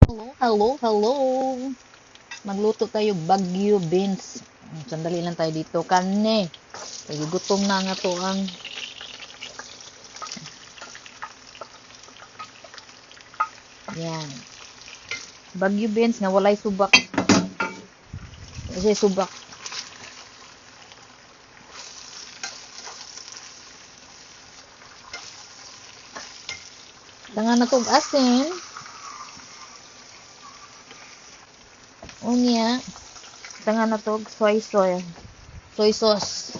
Hello, hello, hello. Magluto tayo Baguio beans. Sandali lang tayo dito. Kane. Kaya gutom na nga to ang yan. Baguio beans nga walay subak. Kasi subak. Tangan na tong asin. Unya. Tangan na tong soy sauce.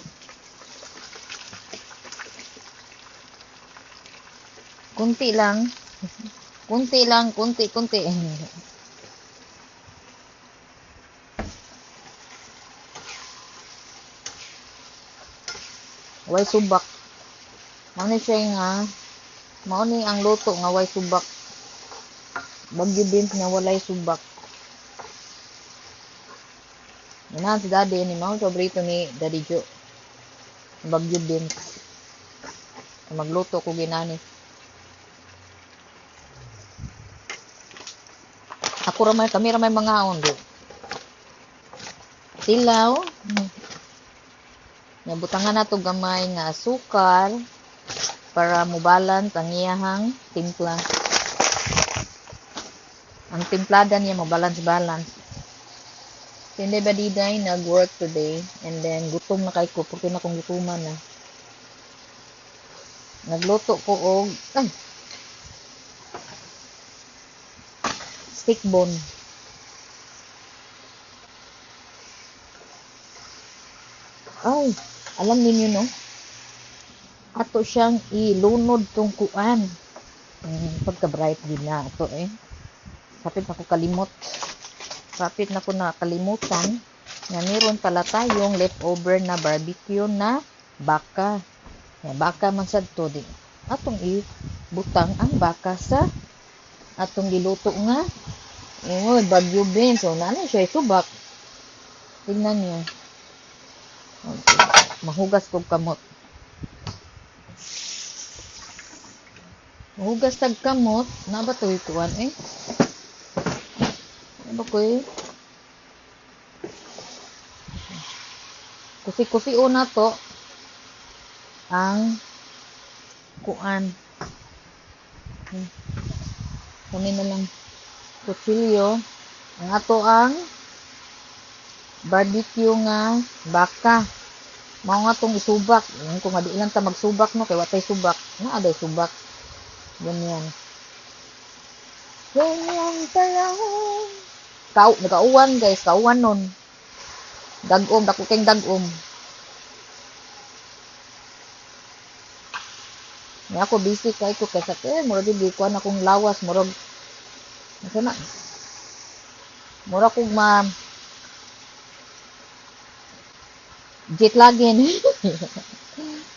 Kunti lang. Kunti. Way subak. Mao siya nga mao ni ang luto nga way subak. Baguio beans nga walay subak. Yan si Daddy ni mao paborito ni Daddy Jo. Baguio beans. Magluto ko ginani. Ako ramay kami ramay mga ondo. Tilaw. Nabutangan na to gamay nga asukar para mo balance ang iyahang timpla. Ang timplada niya mo balance. Hindi ba diday nag-work today and then gutom na kay ko porque na kong gutuman na. Nagluto ko og stick bone. Ay, alam niyo no? Ato siyang ilunod tong kuan. Pagka-bright din na ato Sapit na ko nakalimutan na meron pala tayong leftover na barbecue na baka. Baka man sad to di. Atong ibutang ang baka sa atong giluto nga Baguio beans. So, naano siya subak. Tingnan niyo. Okay. Mahugas kog kamot. Mahugas tag kamot. Na ba to ikuan Ano ko Kusi-kusi una to ang kuan. Kami na lang kutsilyo. Ang ato ang barbecue nga baka. Mao nga tong isubak. Kung madi lang ta magsubak no kay watay subak. Naa day subak. Ganyan. Ganyan pala. Nagauwan guys, kauwan nun. Dagom, dako keng dagom. Nga ako busy kay ko kaysa murag di ko na akong lawas murag sana murag kog jetlagin.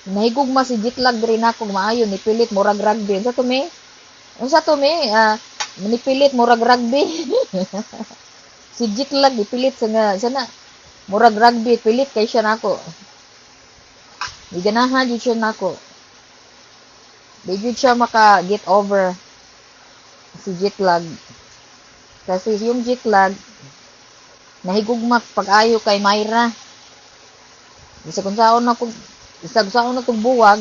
Nahigugma si jetlag diri na kog maayo nipilit murag rugby. Unsa to me? Nipilit murag rugby. Si jetlag ipilit sana murag rugby pilit kay siya nako. Giganahan jud siya nako. Di jud siya maka get over si jetlag. Kasi yung jetlag nahigugma pag-ayo kay Myra. Isa kung saon na kong buwag.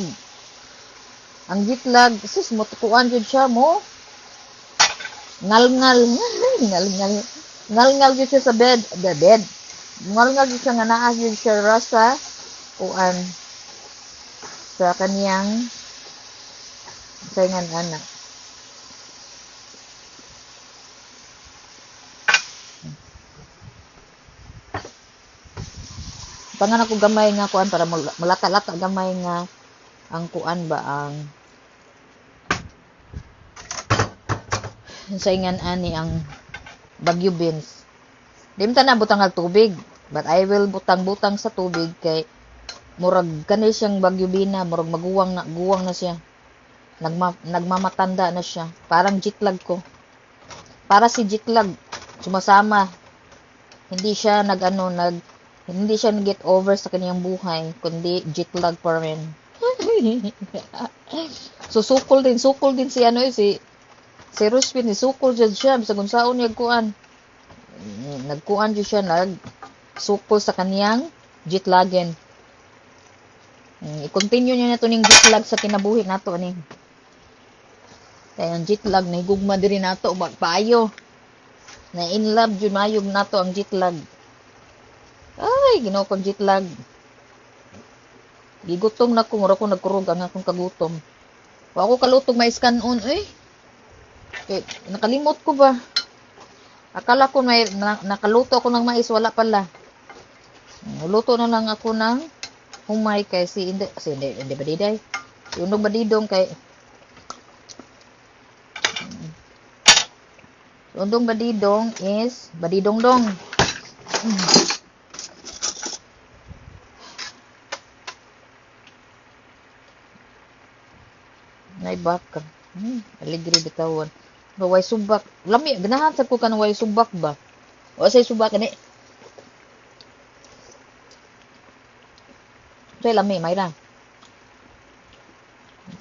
Ang jetlag, sis mo tukuan jud siya mo. Ngal-ngal jud siya sa bed. Ngal-ngal jud siya nga naa jud siya rasa kuan sa kaniyang saingan anak. Pangan ako gamay nga kuan para malata-lata gamay nga ang kuan ba ang saingan ani ang Baguio beans. Di man ta na butang og tubig, but I will butang-butang sa tubig kay murag kani siyang Baguio bina, murag guwang na siya. Nagmamatanda na siya. Parang jetlag ko. Para si jetlag sumasama. Hindi siya hindi siya nag-get over sa kaniyang buhay, kundi jetlag pa rin. So, sukol din si Si Ruspin ni sukol jud siya bisag unsaon niya kuan. Nagkuan jud siya sukol sa kaniyang jitlagen. I-continue niya nato ning jitlag sa kinabuhi nato ani. Kaya ang jitlag na higugma diri nato paayo. Na in love jud mayog nato ang jitlag. Ay, Ginoo kong jitlag. Gigutom na ko, mura ko nagkurog ang akong kagutom. Wa ako kalutog ma-scan-on, nakalimot ko ba? Akala ko may nakaluto ako ng mais, wala pala. Luto na lang ako ng humay kay hindi ba diday? Yung badidong kay Undong badidong is badidong-dong. Nay baka. Aligri bitawan. Way subak. Lami ganahan sa ko kan way subak ba? O say subak ni. Say lami mayra.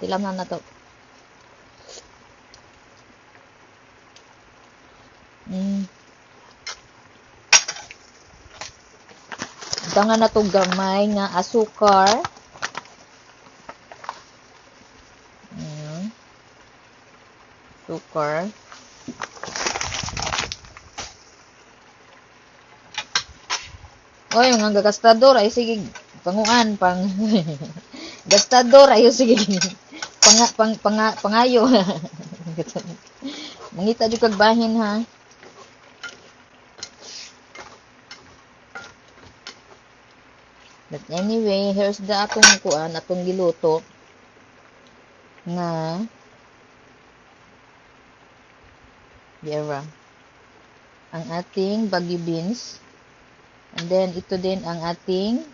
Tilam na to. Tangan na to gamay nga asukar. Asukar. Oy, mga gastador ay sige panguan gastador ayo sige pangayo. Mangita jud kag bahin ha. But anyway, here's the atong giluto nga Yara. Ang ating baggy beans. And then ito din ang ating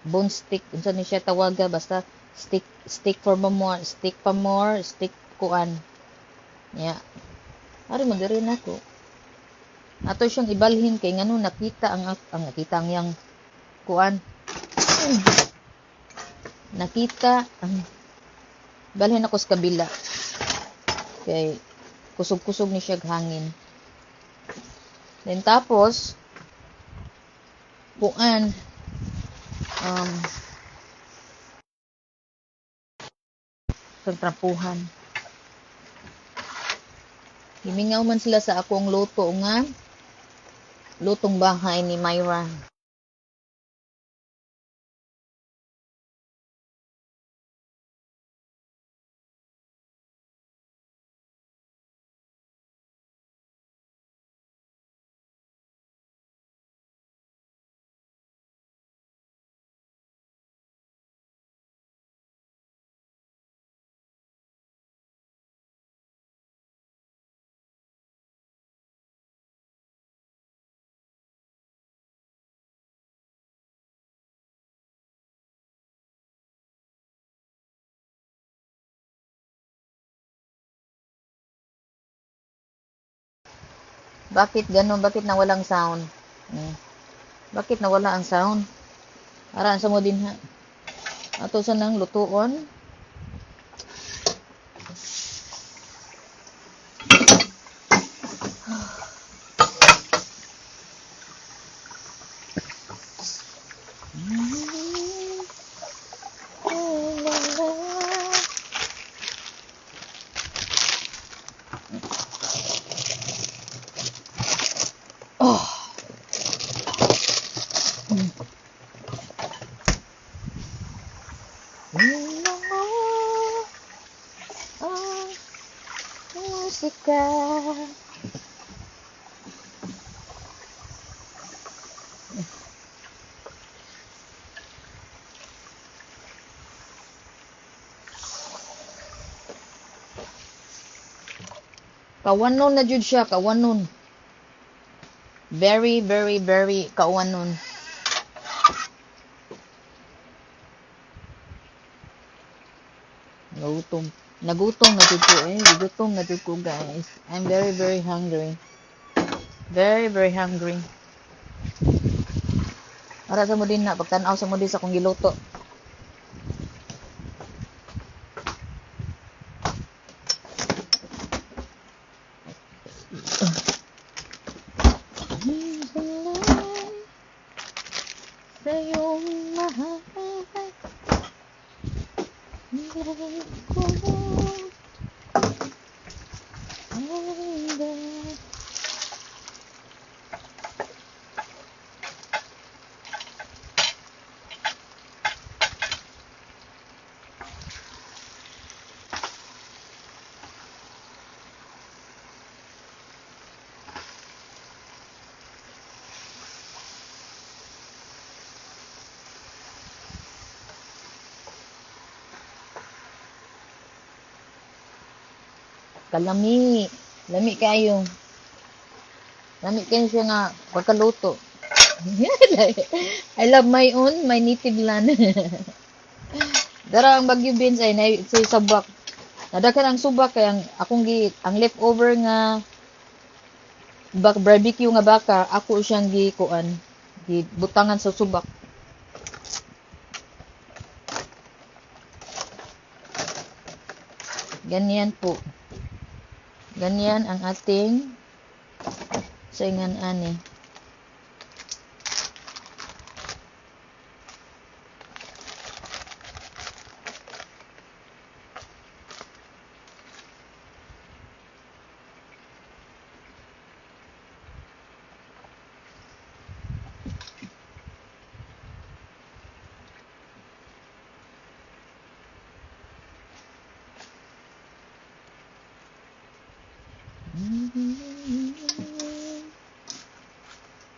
bone stick. Unsa ni siya tawaga basta stick for more, stick kuan. Yeah. Ari magari nako. Ato siyang ibalhin kay ngano nakita ang yang kuan. Nakita ang balhin ako sa kabila. Kay kusog-kusog ni siya hangin. Then tapos kuan trapuhan. Himingaw man sila sa akong luto nga lutong bahay ni Myra. Bakit ganun? Bakit nawalang sound? Bakit nawala ang sound? Araan sa mo din ha. Ato sa nang lutuon. Musika. Kawanon na jud siya, kawanon. Very, very, very kawanon. Nagutom na jud ko Gutom na jud ko guys. I'm very, very hungry. Very, very hungry. Ara sa mo din na pagtan-aw sa mo din sa kong giluto. sa iyong mahal. Nilay ko hanggang kalami. Lami kayo. Lami kayo siya nga pagkaluto. I love my own, my native land. Dara ang Bagyo beans ay na sa sabak. Nadakan ang subak kay ang leftover nga barbecue nga baka ako siyang gibutangan sa subak. Ganyan po. Ganyan ang ating saingan ani.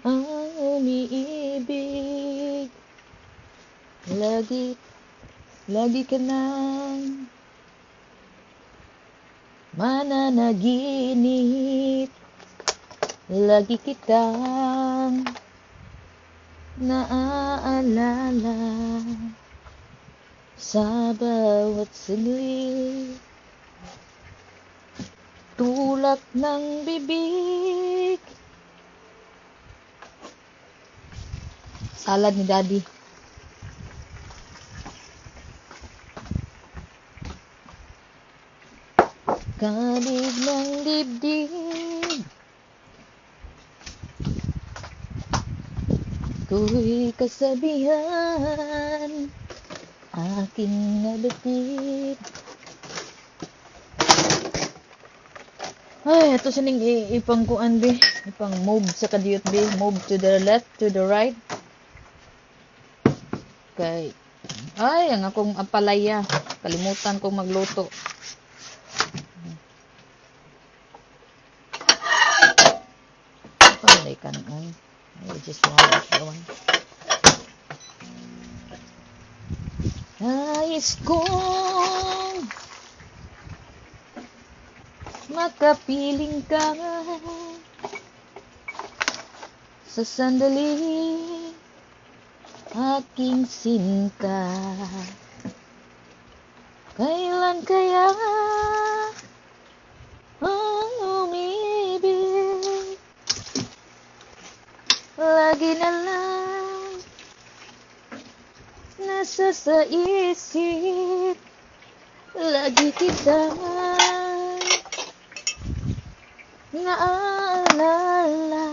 Ang umiibig lagi ka nang mananaginip, lagi kitang naaalala sa bawat saglit. Tulak ng bibig. Salad ni Daddy. Kalig ng dibdib. Ko'y kasabihan. Aking nabatid. Ay, ito sining ipangkuan be. Ipang move sa kadiyot be. Move to the left, to the right. Kay, ay, ang akong apalaya. Kalimutan kong magluto. Palay ka noon. I just want that one. Nais kong makapiling ka sa sandali, aking sinta. Kailan kaya ang umibig? Lagi na lang nasa sa isip, lagi kita naalala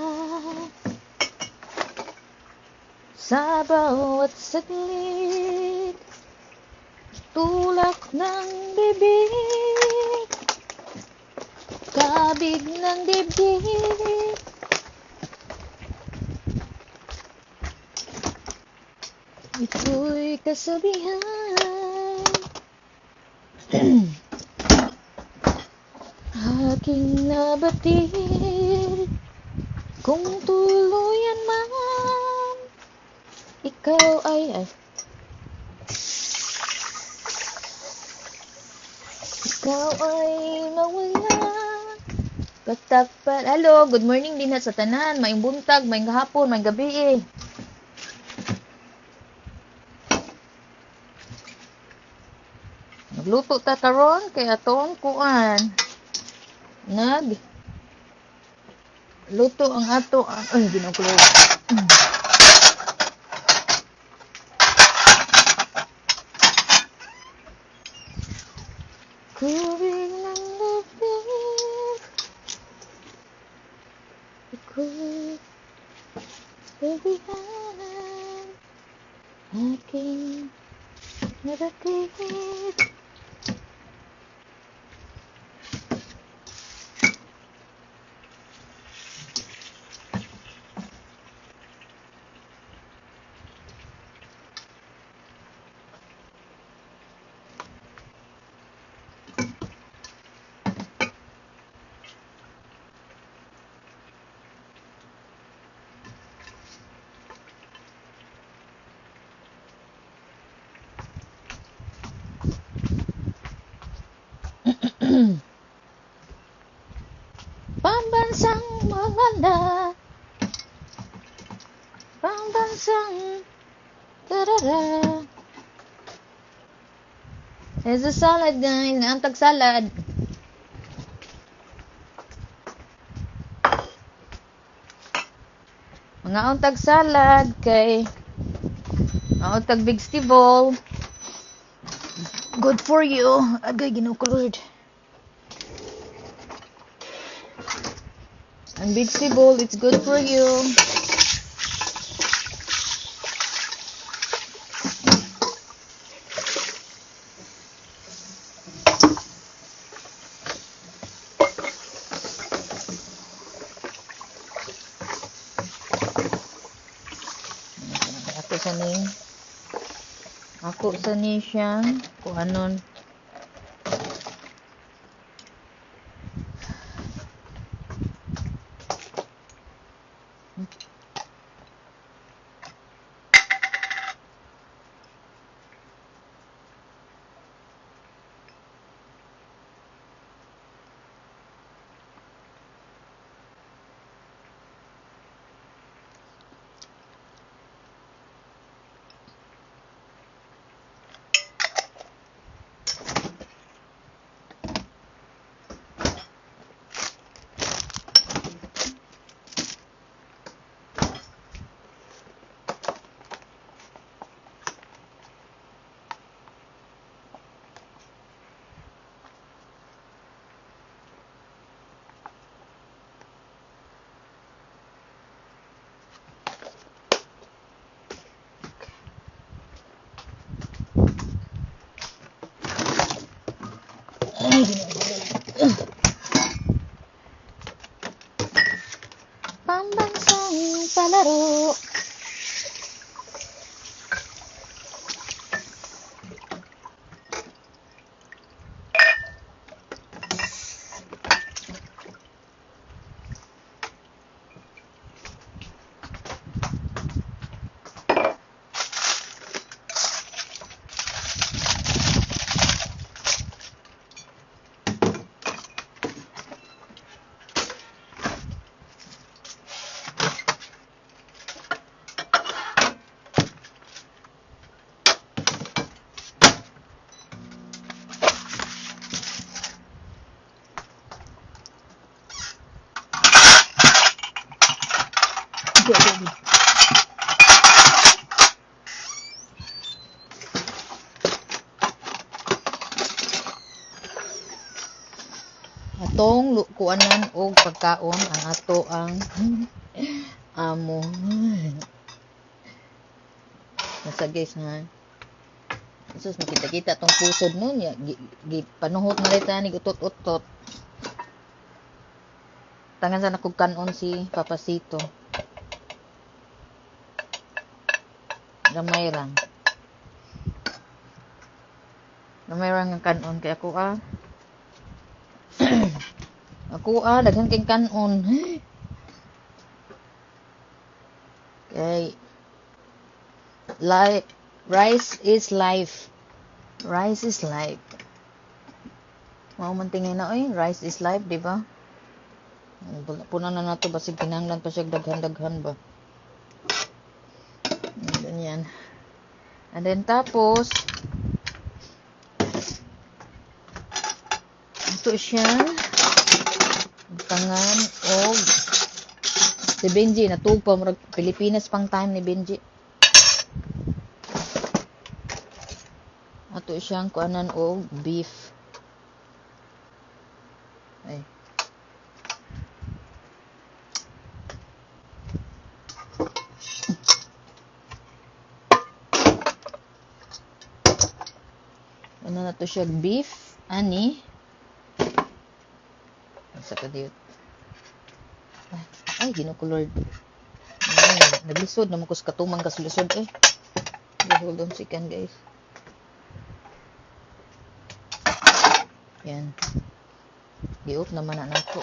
sa bawat saglit. Tulak ng bibig, kabig ng dibdib. Ito'y kasabihan. Aking nabatid, kung tuluyan man ikaw ay mawala. Katakpan. Hello, good morning din sa tanan. Maayong buntag, maayong hapon, maayong gabi. Nagluto ta karon kay atong kuan. Luto ang ato. Ay, ginukulo. Kubig ng lupit. Ako'y sabihan. aking nabatid. Pambansang maganda, pambansang tarara. There's a salad guys, naantag salad. Mga untag salad kay mga untag vegetable. Good for you. Agay ginukulod. Ang vegetable, it's good for you. Ako sa ni siyang kung anon. Pambansang palaro. Atong kuanan og pagkaon ang ato ang amo. Nasa guys nga. Sus nakita-kita tong pusod nun ya panuhot na lita ni utot-utot. Tangan sa nakog kanon si Papasito. Gamay rang ang kanon kay ako daghan kay kanon. Okay. Rice is life. Rice is life. Mao man tingay na rice is life, di ba? Punan na nato basig kinahanglan pa siya daghan-daghan ba. Ganyan. And then tapos ito siya tangan og si Benji natugpa murag Pilipinas pang time ni Benji. Ato siyang kuanan og beef. Ay. na to siya beef ani. Sa kadiyot. Ay, Ginoo ko Lord. Ay, naglisod na mo ko sa katumang kaslisod eh. Hold on second guys. Yan. Giot naman na nako.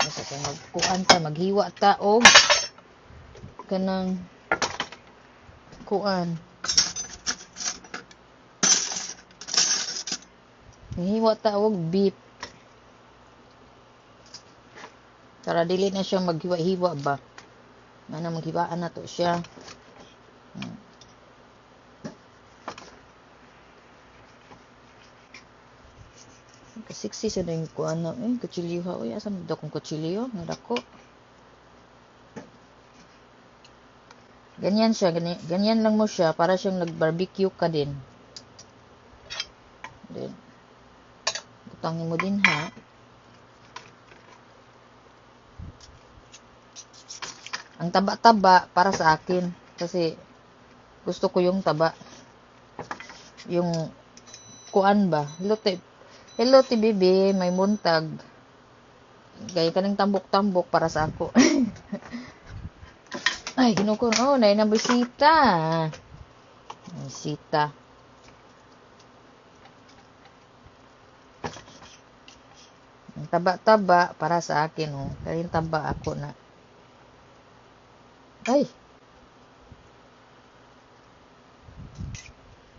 Basta kay magkuan ta, maghiwa ta og kanang kuan. Maghiwa ta og beef. Para dili na siya maghiwa-hiwa ba. Mana maghiwaan na to siya. Sexy sa yung kuan na kutsilyo ha. Uy, asa mo daw kong kutsilyo? Nadako. Ganyan siya. Ganyan lang mo siya. Para siyang nag-barbecue ka din. Then, butangin mo din ha. Ang taba-taba para sa akin. Kasi, gusto ko yung taba. Yung kuan ba? Hello, TBB, may muntag. Gaya ka ng tambok-tambok para sa ako. Ay, ginukon. Oh, nain ang bisita. Bisita. Ang taba-taba para sa akin, oh. Kaya yung taba ako na. Ay.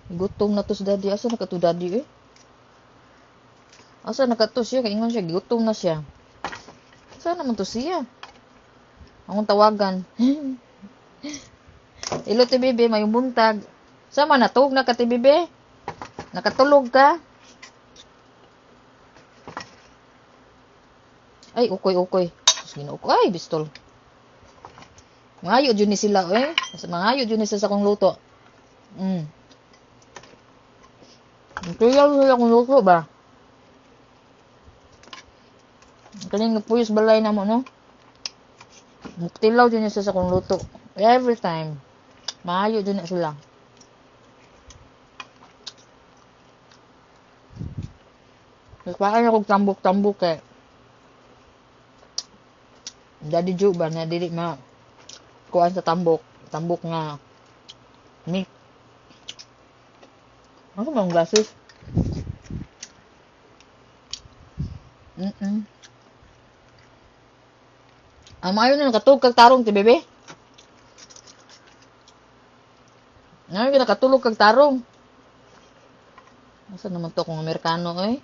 Gutom na to si daddy. Asa na ka to daddy, eh? Asa nakato siya, kaingon siya, gutom na siya. Saan naman to siya? Akong tawagan. Ilo TBB, may buntag. Sama natog na ka TBB? Nakatulog ka? Ay, ukoy. Ay, bistol. Mangayo dyan ni sila, eh. Mangayo dyan ni sa akong luto. Kaya sila akong luto ba? Kaling napuyos balay na mo, no? Muktilaw din sa akong luto. Every time. Maayo din na sila. Nagpakain akong tambok-tambok eh. Daddy Joe ba na dili ma kuhaan sa tambok. Tambok nga meat. Ano bang glasses? Ang maayo na nakatulog kag tarong, ti bebe. Ngayon nakatulog kag tarong. Asa naman to kung Amerikano, eh?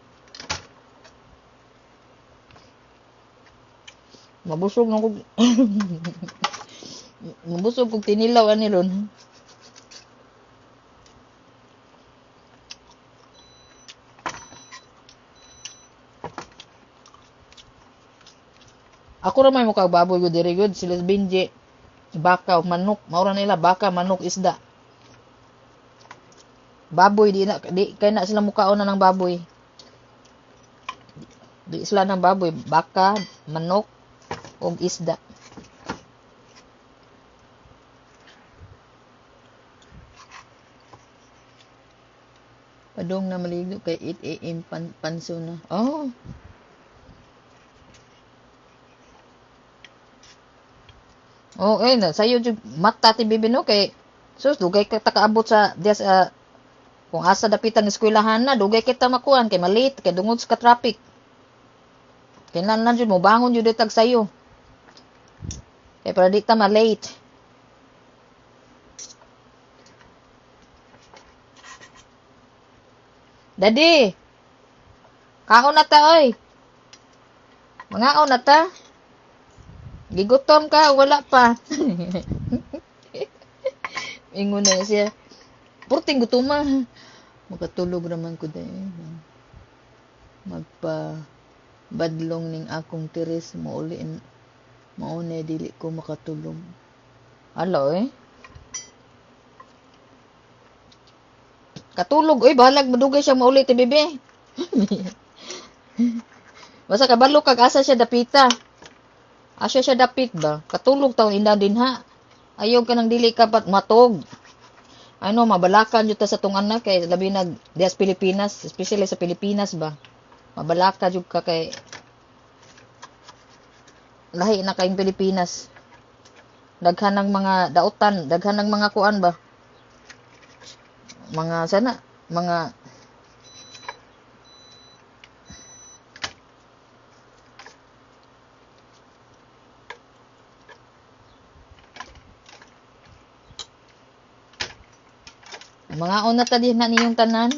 Mabusog na kog mabusog kog tinilaw ani ron. Ako ra may mukha baboy go diri good sila binje baka manok maura nila baka manok isda. Baboy di kay na sila mukhaon na ng baboy. Di sila ng baboy, baka, manok ug isda. Padong na maligo kay 8 AM panso na. Oh. Oh, na sayo jud mata ti bibi no kay sus dugay ka takaabot sa diya sa kung asa dapitan ng eskwelahan na dugay kita makuan kay malit kay dungod sa traffic. Kinahanglan jud mo bangon jud tag sayo. Kay para di ta ma-late. Daddy. Kaon na ta oy. Mangaon na ta. Gigutom ka, wala pa. Ingon na siya. Purting gutuma. Makatulog naman ko dahil. Badlong ning akong tiris maulin. Mauna dili ko makatulog. Halo eh. Katulog, oy, bahalag madugay siya mauli ti bebe. Basta kabalo kag asa siya dapita. Asya siya dapit ba? Katulog taon ina din ha. Ayaw ka nang dili ka pat matog. Ano, mabalakan jud ta sa tong anak kay labi nag dias Pilipinas, especially sa Pilipinas ba. Mabalaka jud ka kay lahi na kayong Pilipinas. Daghan ng mga dautan, daghan ng mga kuan ba. Mga sana, mga una ta din na niyong tanan.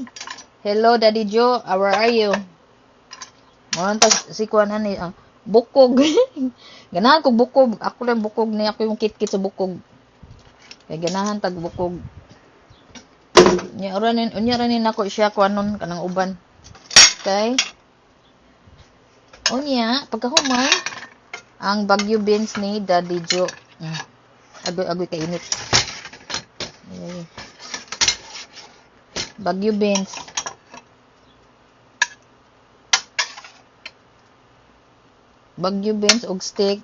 Hello Daddy Joe, how are you? Mo ta si kuan ani ang bukog. Ganahan kog bukog. Ako lang bukog ni ako yung kit-kit sa bukog. Kay ganahan tag bukog. Unya ranin ako siya kuanon kanang uban. Okay? Unya pagkahuman ang Baguio beans ni Daddy Joe. Agoy kainit. Ay. Baguio beans. Baguio beans og steak.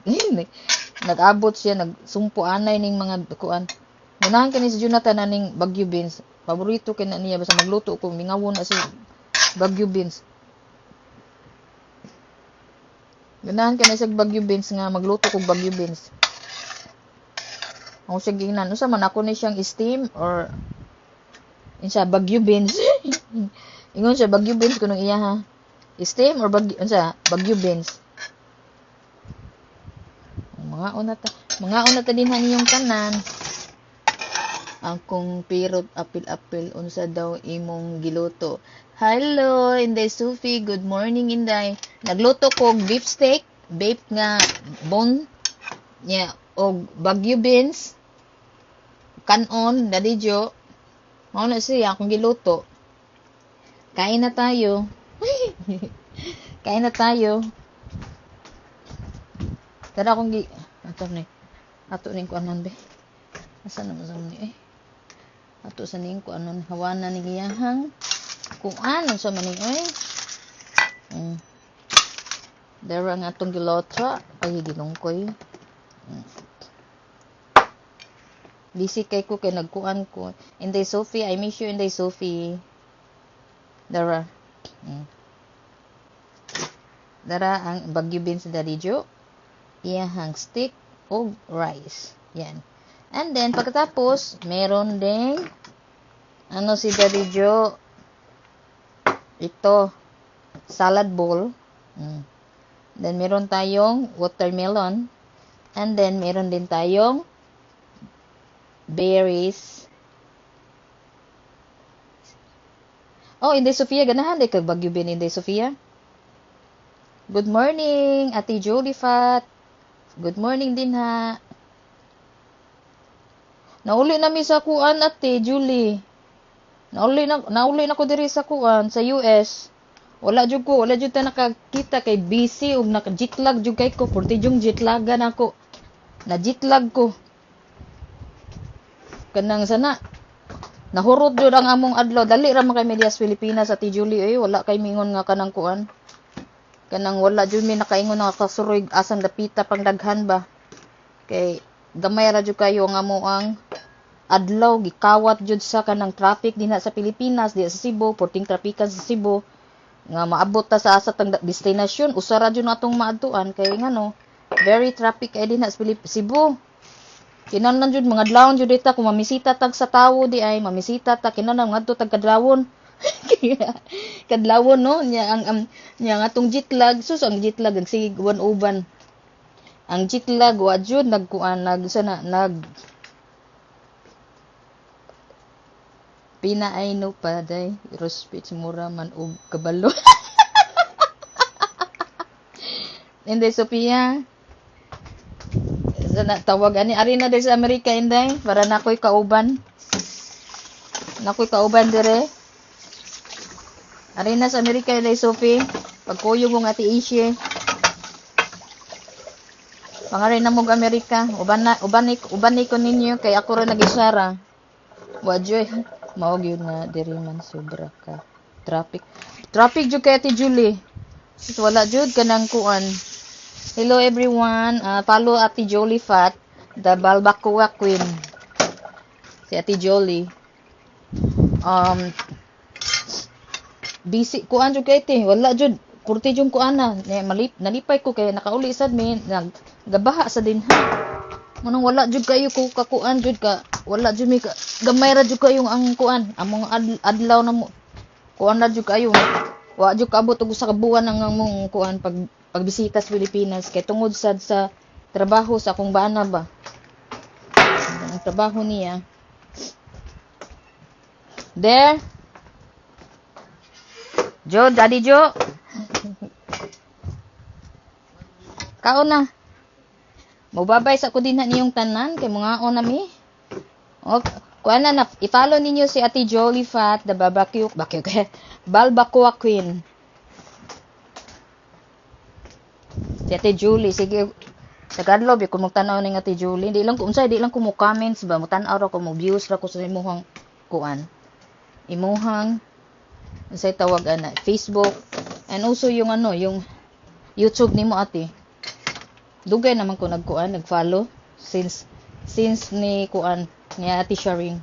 Nag-abot siya, nagsumpo anay ning mga kuan. Munahan kani si Jonathan aning Baguio beans. Paborito kay na niya basta magluto ko mingawon na si Baguio beans. Ganahan kani sa Baguio beans nga magluto kog Baguio beans. Ako siya gingnan, usa man ako ni siyang steam or insa Baguio beans. Ingon siya Baguio beans kunong iya ha. Steam or Baguio beans. Mga una ta din niyong tanan. Akong pirot apil-apil unsa daw imong giluto. Hello, Inday Sufi. Good morning, Inday. Nagluto ko beef steak, beef nga bone nya og Baguio beans. Kanon, Daddy Joe. Mao na siya akong giluto. Kain na tayo. Kain na tayo. Tara akong ato ning kuanon be. Asa na masam ni ato sa ning kuanon hawana ni giyahang kung ano sa maning Dara nga atong gilotra ay ginungkoy. Busy kay ko kay nagkuan ko. Inday Sophie, I miss you Inday Sophie. Dara. Dara ang Baguio beans sa Daddy Joe. Iyahang steak o rice. Yan. And then pagkatapos, meron ding si Daddy Joe. Ito salad bowl. Then meron tayong watermelon. And then meron din tayong berries. Oh, Inday Sofia, ganahan day kag Baguio bean Inday Sofia. Good morning, Ate Jolie Fat. Good morning din ha. Nauli na mi sa kuan Ate Julie. Nauli na ko diri sa kuan sa US. Wala jud ta nakakita kay busy ug naka-jetlag jud kay ko. Porti jung jetlagan ako. Na jetlag ko. Kanang sana nahurot jud ang among adlaw. Dali ra man kay Medias Pilipinas Ate Julie wala kay mingon nga kanang kuan. Kanang wala jud mi nakaingon nga kasuroy asang dapita pang daghan ba. Kay gamay ra jud kayo nga mo ang adlaw gikawat jud sa kanang traffic dinha sa Pilipinas, di sa Cebu, porting trapikan sa Cebu. Nga maabot ta sa asa tang destinasyon, usara jud natong maadtuan kay ngano, very traffic kay dinha sa Cebu. Kinahanglan jud mga adlawon jud dita kung mamisita tag sa tawo di ay mamisita ta kinahanglan ngadto tag kadlawon. Kadlawon no nya ang atong jetlag sus ang jetlag ang sige uban. Ang jetlag wa jud nagkuan nag pinaay no paday rospich mura man og kabalo. Inday Sophia sana tawag ani ari na sa Amerika Inday para nakoy kauban dire. Ari na sa Amerika Inday Sophie pagkuyo mong Ate Ishe pangari na mong Amerika uban ni ko ninyo kay ako ra nagisara wajoy mao gyud nga diri man sobra ka traffic jud kay Ate Julie sus wala jud kanang kuan. Hello everyone, follow Ate Jolie Fat, the Balbacoa Queen. Si Ate Jolie. busy kuan jud kay te, wala jud kurti jud kuan na nalipay ko kay nakauli sad mi naggabaha sa dinha. Manong wala jud kayo ko kakuan jud ka, wala jud mi ka, gamay ra jud kayo ang kuan, among adlaw na mo. Kuan ra jud kayo. Wa jud kaabot og usa ka buwan ang among kuan pagbisita sa Pilipinas kay tungod sad sa trabaho sa akong bana ba. Ang trabaho niya. There. Jo, Daddy Jo. Kaon na. Mubabay sa ko din na niyong tanan kay mga on nami. O, kuan na i-follow ninyo si Ate Jolie Fat, the barbecue Balbacoa Queen. Si Ate Julie, sige. Tagadlo bi kung magtanaw ning Ate Julie, di lang ko unsay, di lang ko mo comments ba, mo tan-aw ra ko, mo views ra ko sa imong kuan. Imuhang unsay tawag ana, Facebook and also yung yung YouTube nimo ate. Dugay naman ko nagkuan, nag-follow since ni kuan niya Ate Sharing.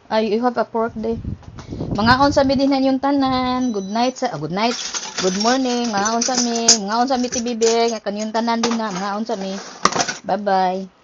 Ay, you have a pork day. Mga sa mi dinhan yung tanan. Good night. Good morning. Mga sa mi TBB, kanyang tanan din na. Mga sa mi. Bye-bye.